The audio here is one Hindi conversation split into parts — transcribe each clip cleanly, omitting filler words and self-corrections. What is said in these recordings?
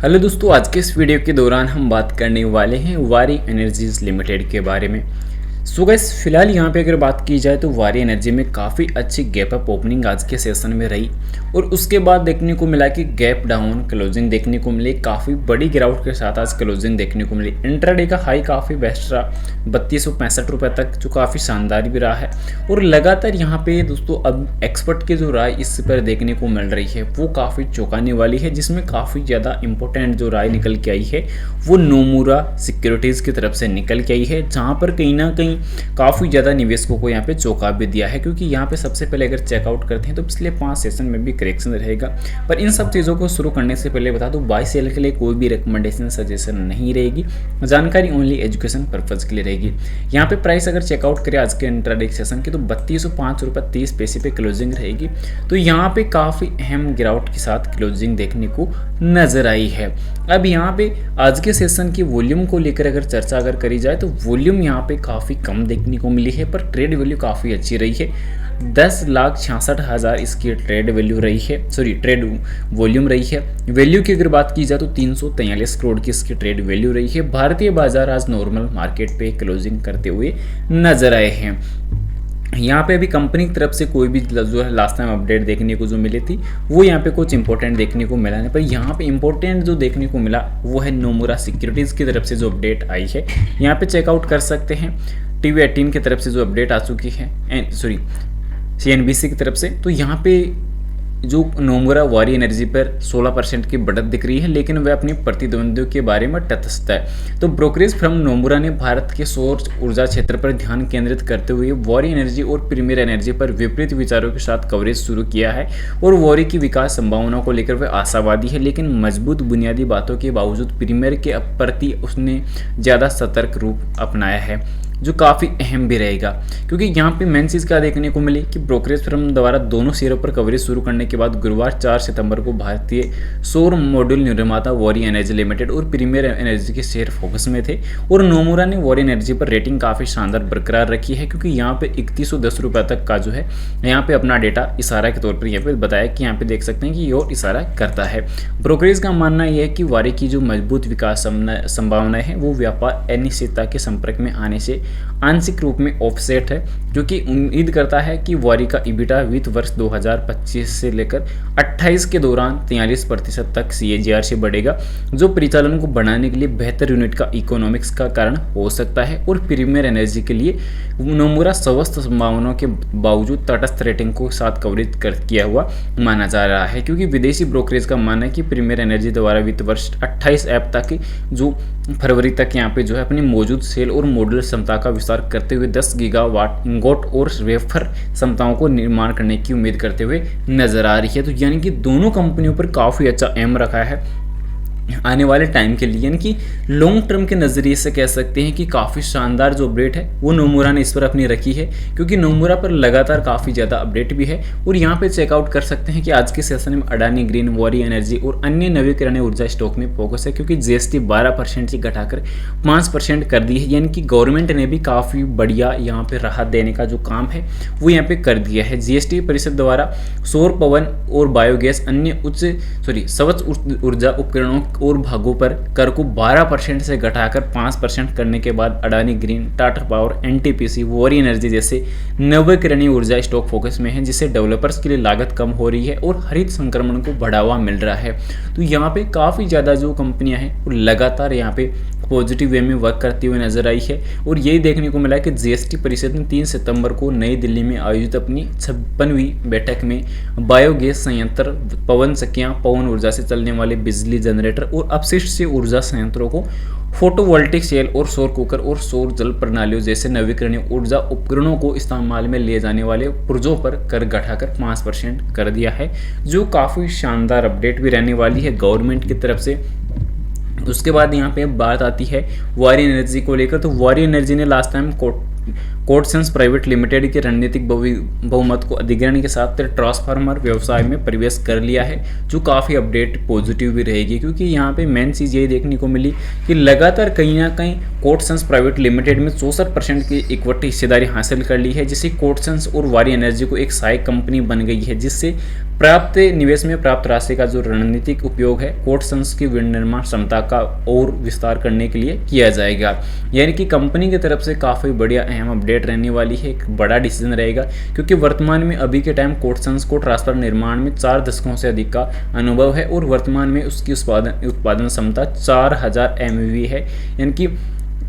हेलो दोस्तों, आज के इस वीडियो के दौरान हम बात करने वाले हैं वारी एनर्जीज लिमिटेड के बारे में। सो गाइस, फिलहाल यहाँ पे अगर बात की जाए तो वारी एनर्जी में काफ़ी अच्छी गैप अप ओपनिंग आज के सेशन में रही और उसके बाद देखने को मिला कि गैप डाउन क्लोजिंग देखने को मिली। काफ़ी बड़ी गिरावट के साथ आज क्लोजिंग देखने को मिली। इंट्राडे का हाई काफ़ी बेस्ट रहा 3265 रुपये तक, जो काफ़ी शानदार भी रहा है। और लगातार यहाँ पे दोस्तों अब एक्सपर्ट की जो राय इस पर देखने को मिल रही है वो काफ़ी चौंकाने वाली है, जिसमें काफ़ी ज़्यादा इंपॉर्टेंट जो राय निकल के आई है वो नोमुरा सिक्योरिटीज़ की तरफ से निकल के आई है, जहाँ पर कहीं ना कहीं काफ़ी ज़्यादा निवेशकों को यहाँ पे चौंका भी दिया है। क्योंकि यहाँ पे सबसे पहले अगर चेकआउट करते हैं तो पिछले 5 सेशन में भी करेक्शन रहेगा। पर इन सब चीज़ों को शुरू करने से पहले बता दूं, बाय सेल के लिए कोई भी रिकमेंडेशन सजेशन नहीं रहेगी, जानकारी ओनली एजुकेशन पर्पज़ के लिए रहेगी। यहाँ पे प्राइस अगर चेकआउट करें आज के इंट्राडे सेशन की तो 3205 रुपये 30 पैसे पे क्लोजिंग रहेगी। तो यहाँ पे काफ़ी अहम गिरावट के साथ क्लोजिंग देखने को नजर आई है। अब यहाँ पे आज के सेशन की वॉल्यूम को लेकर अगर चर्चा अगर करी जाए तो वॉल्यूम यहाँ पे काफ़ी कम देखने को मिली है, पर ट्रेड वैल्यू काफ़ी अच्छी रही है। 10,66,000 इसकी ट्रेड वैल्यू रही है, ट्रेड वॉल्यूम रही है। वैल्यू की अगर बात की जाए तो 343 करोड़ की इसकी ट्रेड वैल्यू रही है। भारतीय बाजार आज नॉर्मल मार्केट पे क्लोजिंग करते हुए नजर आए हैं। यहाँ पे अभी कंपनी की तरफ से कोई भी जो है लास्ट टाइम अपडेट देखने को जो मिली थी वो यहाँ पे कुछ इंपॉर्टेंट देखने को मिला नहीं, पर यहाँ पे इंपॉर्टेंट जो देखने को मिला वो है नोमुरा सिक्योरिटीज़ की तरफ से जो अपडेट आई है। यहाँ पे चेकआउट कर सकते हैं TV18 की तरफ से जो अपडेट आ चुकी है, CNBC की तरफ से। तो यहाँ पे जो नोमुरा वारी एनर्जी पर 16% की बढ़त दिख रही है, लेकिन वह अपने प्रतिद्वंदियों के बारे में तटस्थ है। तो ब्रोकरेज फर्म नोमुरा ने भारत के सौर ऊर्जा क्षेत्र पर ध्यान केंद्रित करते हुए वारी एनर्जी और प्रीमियर एनर्जी पर विपरीत विचारों के साथ कवरेज शुरू किया है और वारी की विकास संभावनाओं को लेकर वह आशावादी है, लेकिन मजबूत बुनियादी बातों के बावजूद प्रीमियर के प्रति उसने ज़्यादा सतर्क रूप अपनाया है, जो काफ़ी अहम भी रहेगा। क्योंकि यहाँ पे मेन चीज़ क्या देखने को मिली कि ब्रोकरेज फर्म द्वारा दोनों शेयरों पर कवरेज शुरू करने के बाद गुरुवार 4 सितंबर को भारतीय सौर मॉड्यूल निर्माता वारी एनर्जी लिमिटेड और प्रीमियर एनर्जी के शेयर फोकस में थे और नोमुरा ने वारी एनर्जी पर रेटिंग काफ़ी शानदार बरकरार रखी है, क्योंकि यहाँ पे 3110 रुपये तक का जो है यहाँ पे अपना डेटा इशारा के तौर पर यहाँ पे बताया कि यहाँ पे देख सकते हैं कि ये और इशारा करता है। ब्रोकरेज का मानना यह है कि वारी की जो मजबूत विकास संभावनाएं हैं वो व्यापार अनिश्चितता के संपर्क में आने से आंशिक रूप में ऑफसेट है, क्योंकि उम्मीद करता है कि वारी का ईबिटा वित्त वर्ष 2025 से लेकर 28 के दौरान 43% तक CAGR से बढ़ेगा, जो परिचालन को बढ़ाने के लिए बेहतर यूनिट का इकोनॉमिक्स का कारण हो सकता है। और प्रीमियर एनर्जी के लिए नोमुरा स्वस्थ संभावनाओं के बावजूद तटस्थ रेटिंग को साथ कवरेज किया हुआ माना जा रहा है, क्योंकि विदेशी ब्रोकरेज का मानना है कि प्रीमियर एनर्जी द्वारा वित्त वर्ष 28 ऐप तक जो फरवरी तक यहाँ पे जो है अपनी मौजूद सेल और मॉड्यूल क्षमता का विस्तार करते हुए 10 गीगावाट इंगोट और वेफर क्षमताओं को निर्माण करने की उम्मीद करते हुए नजर आ रही है। तो यानी कि दोनों कंपनियों पर काफ़ी अच्छा एम रखा है आने वाले टाइम के लिए, यानी कि लॉन्ग टर्म के नज़रिए से कह सकते हैं कि काफ़ी शानदार जो अपडेट है वो नोमुरा ने इस पर अपनी रखी है, क्योंकि नोमुरा पर लगातार काफ़ी ज़्यादा अपडेट भी है। और यहाँ पे चेकआउट कर सकते हैं कि आज के सेशन में अडानी ग्रीन, वारी एनर्जी और अन्य नवीकरणीय ऊर्जा स्टॉक में फोकस है, क्योंकि GST 12% से घटाकर 5% कर दी है। यानी कि गवर्नमेंट ने भी काफ़ी बढ़िया यहाँ पे राहत देने का जो काम है वो यहाँ पे कर दिया है। GST परिषद द्वारा सौर, पवन और बायोगैस अन्य स्वच्छ ऊर्जा उपकरणों और भागों पर कर को 12% से घटाकर 5% करने के बाद Adani green, Tata power, NTPC, वारी एनर्जी जैसे नवीकरणीय ऊर्जा स्टॉक फोकस में है, जिससे डेवलपर्स के लिए लागत कम हो रही है और हरित संक्रमण को बढ़ावा मिल रहा है। तो यहाँ पे काफ़ी ज़्यादा जो कंपनियां हैं वो लगातार यहाँ पे पॉजिटिव वे में वर्क करती हुई नजर आई है। और यही देखने को मिला कि GST परिषद ने 3 सितंबर को नई दिल्ली में आयोजित अपनी 56वीं बैठक में बायोगैस संयंत्र, पवन चक्कियां, पवन ऊर्जा से चलने वाले बिजली जनरेटर और अपशिष्ट से ऊर्जा संयंत्रों को फोटोवोल्टिक सेल और सौर कुकर और सौर जल प्रणालियों जैसे नवीकरणीय ऊर्जा उपकरणों को इस्तेमाल में लिए जाने वाले पुर्जों पर कर घटाकर 5% कर दिया है, जो काफ़ी शानदार अपडेट भी रहने वाली है गवर्नमेंट की तरफ से। उसके बाद यहाँ पे बात आती है वारी एनर्जी को लेकर। तो वारी एनर्जी ने लास्ट टाइम कोर्टसेंस प्राइवेट लिमिटेड के रणनीतिक बहुमत को अधिग्रहण के साथ ट्रांसफार्मर व्यवसाय में प्रवेश कर लिया है, जो काफ़ी अपडेट पॉजिटिव भी रहेगी, क्योंकि यहाँ पे मेन चीज़ यही देखने को मिली कि लगातार कहीं ना कहीं कोर्टसेंस प्राइवेट लिमिटेड में 64% की इक्विटी हिस्सेदारी हासिल कर ली है, जिससे कोर्टसेंस और वारी एनर्जी को एक सहायक कंपनी बन गई है, जिससे प्राप्त निवेश में प्राप्त राशि का जो रणनीतिक उपयोग है कोर्टसन्स की विनिर्माण क्षमता का और विस्तार करने के लिए किया जाएगा। यानी कि कंपनी की तरफ से काफ़ी बढ़िया अहम अपडेट रहने वाली है, एक बड़ा डिसीजन रहेगा, क्योंकि वर्तमान में अभी के टाइम कोर्टसन्स को ट्रांसफर निर्माण में 4 दशकों से अधिक का अनुभव है और वर्तमान में उसकी उत्पादन क्षमता 4000 MVA है। यानी कि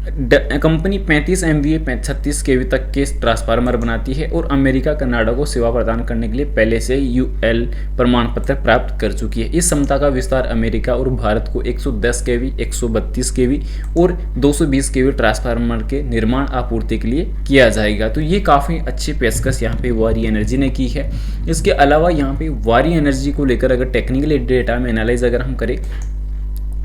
कंपनी 35 MVA 36 kV तक के ट्रांसफार्मर बनाती है और अमेरिका कनाडा को सेवा प्रदान करने के लिए पहले से UL प्रमाण पत्र प्राप्त कर चुकी है। इस क्षमता का विस्तार अमेरिका और भारत को 110 kV 132 kV और 220 kV ट्रांसफार्मर के निर्माण आपूर्ति के लिए किया जाएगा। तो ये काफ़ी अच्छी पेशकश यहाँ पे वारी एनर्जी ने की है। इसके अलावा यहाँ पे वारी एनर्जी को लेकर अगर टेक्निकल डेटा में एनालाइज अगर हम करें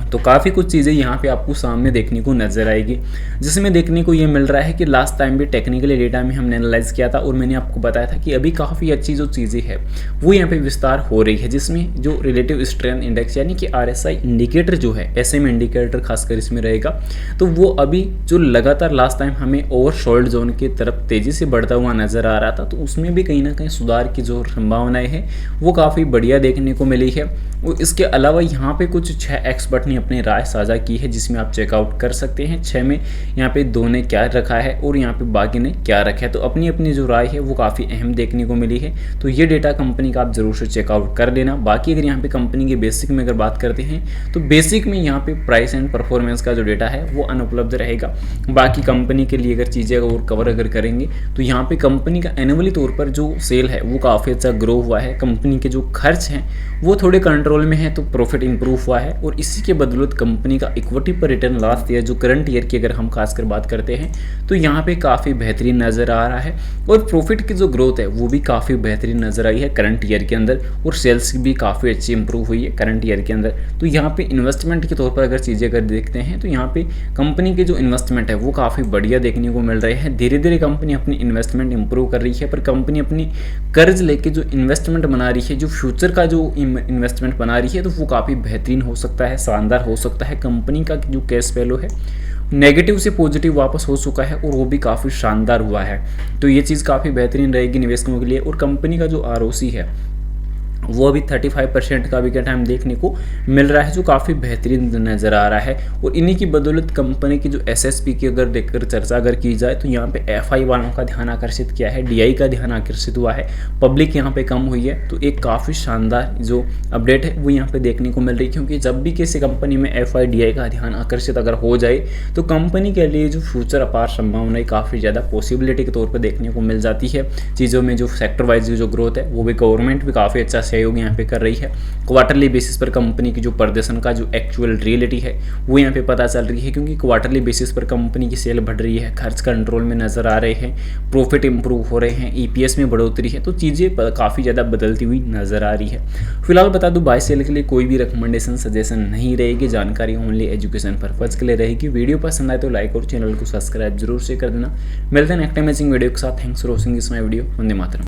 तो काफ़ी कुछ चीज़ें यहाँ पे आपको सामने देखने को नजर आएगी, जिसमें देखने को ये मिल रहा है कि लास्ट टाइम भी टेक्निकल डेटा में हमने एनालाइज किया था और मैंने आपको बताया था कि अभी काफ़ी अच्छी जो चीज़ें हैं वो यहाँ पे विस्तार हो रही है, जिसमें जो रिलेटिव स्ट्रेंथ इंडेक्स यानी कि RSI इंडिकेटर जो है, SM इंडिकेटर खासकर इसमें रहेगा, तो वो अभी जो लगातार लास्ट टाइम हमें ओवरसोल्ड जोन की तरफ तेज़ी से बढ़ता हुआ नजर आ रहा था, तो उसमें भी कहीं ना कहीं सुधार की जो संभावनाएं हैं वो काफ़ी बढ़िया देखने को मिली है। और इसके अलावा यहाँ पे कुछ 6 एक्सपर्ट ने अपनी राय साझा की है, जिसमें आप चेकआउट कर सकते हैं। 6 में यहाँ पे 2 ने क्या रखा है और यहाँ पे बाकी ने क्या रखा है, तो अपनी अपनी जो राय है वो काफ़ी अहम देखने को मिली है। तो ये डेटा कंपनी का आप जरूर से चेकआउट कर लेना। बाकी अगर यहाँ पे कंपनी के बेसिक में अगर बात करते हैं तो बेसिक में यहाँ पे प्राइस एंड परफॉर्मेंस का जो डेटा है वो अनुपलब्ध रहेगा। बाकी कंपनी के लिए अगर चीज़ें और कवर अगर करेंगे तो यहाँ पे कंपनी का एनुअली तौर पर जो सेल है वो काफ़ी अच्छा ग्रो हुआ है। कंपनी के जो खर्च हैं वो थोड़े कंट्रोल में है, तो प्रॉफिट इंप्रूव हुआ है और इसी के बदौलत कंपनी का इक्विटी पर रिटर्न लास्ट ईयर जो करंट ईयर की अगर हम खासकर बात करते हैं तो यहाँ पे काफ़ी बेहतरीन नज़र आ रहा है और प्रॉफिट की जो ग्रोथ है वो भी काफ़ी बेहतरीन नज़र आई है करंट ईयर के अंदर और सेल्स भी काफ़ी अच्छी इंप्रूव हुई है करंट ईयर के अंदर। तो यहाँ पे इन्वेस्टमेंट के तौर पर अगर चीज़ें अगर देखते हैं तो यहाँ पे कंपनी के जो इन्वेस्टमेंट है वो काफ़ी बढ़िया देखने को मिल रहे हैं। धीरे धीरे कंपनी अपनी इन्वेस्टमेंट इंप्रूव कर रही है, पर कंपनी अपनी कर्ज लेके जो इन्वेस्टमेंट बना रही है, जो फ्यूचर का जो इन्वेस्टमेंट बना रही है, तो वो काफ़ी बेहतरीन हो सकता है, शानदार हो सकता है। कंपनी का जो कैश वैल्यू है नेगेटिव से पॉजिटिव वापस हो चुका है और वो भी काफ़ी शानदार हुआ है। तो ये चीज़ काफ़ी बेहतरीन रहेगी निवेशकों के लिए। और कंपनी का जो ROC है वो अभी 35% का भी क्या टाइम देखने को मिल रहा है, जो काफ़ी बेहतरीन नज़र आ रहा है। और इन्हीं की बदौलत कंपनी की जो SSP की अगर देखकर चर्चा अगर की जाए तो यहाँ पे FI वालों का ध्यान आकर्षित किया है, DI का ध्यान आकर्षित हुआ है, पब्लिक यहाँ पे कम हुई है। तो एक काफ़ी शानदार जो अपडेट है वो यहाँ पे देखने को मिल रही है, क्योंकि जब भी किसी कंपनी में FI DI का ध्यान आकर्षित अगर हो जाए तो कंपनी के लिए जो फ्यूचर अपार संभावनाएं काफ़ी ज़्यादा पॉसिबिलिटी के तौर पर देखने को मिल जाती है। चीज़ों में जो सेक्टर वाइज जो ग्रोथ है वो भी गवर्नमेंट भी काफ़ी अच्छा सहयोग यहाँ पे कर रही है। क्वार्टरली बेसिस पर कंपनी की जो प्रदर्शन का जो एक्चुअल रियलिटी है वो यहाँ पे पता चल रही है, क्योंकि क्वार्टरली बेसिस पर कंपनी की सेल बढ़ रही है, खर्च कंट्रोल में नजर आ रहे हैं, प्रॉफिट इंप्रूव हो रहे हैं, EPS में बढ़ोतरी है, तो चीज़ें काफ़ी ज़्यादा बदलती हुई नजर आ रही है। फिलहाल बता दूं बाय सेल के लिए कोई भी रिकमेंडेशन सजेशन नहीं रहेगी, जानकारी ओनली एजुकेशन पर्पज के लिए रहेगी। वीडियो पसंद आए तो लाइक और चैनल को सब्सक्राइब जरूर से कर देना। मिलते हैं नेक्स्ट टाइम मैचिंग वीडियो के साथ। Thanks for watching this my video. Vande Mataram.